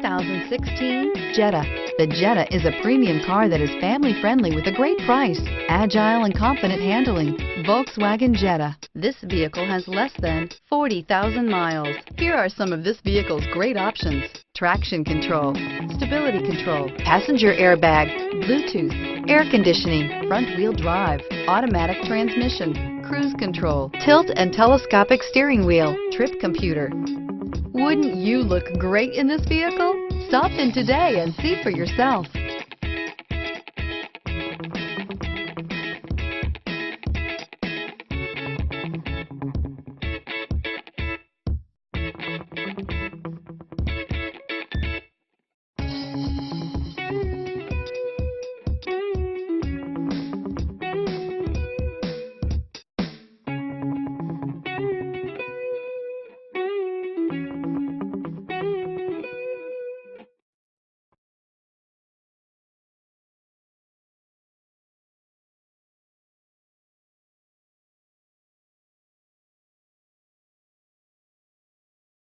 2016 Jetta. The Jetta is a premium car that is family friendly with a great price, agile and confident handling. Volkswagen Jetta. This vehicle has less than 40,000 miles. Here are some of this vehicle's great options: traction control, stability control, passenger airbag, Bluetooth, air conditioning, front wheel drive, automatic transmission, cruise control, tilt and telescopic steering wheel, trip computer. Wouldn't you look great in this vehicle? Stop in today and see for yourself.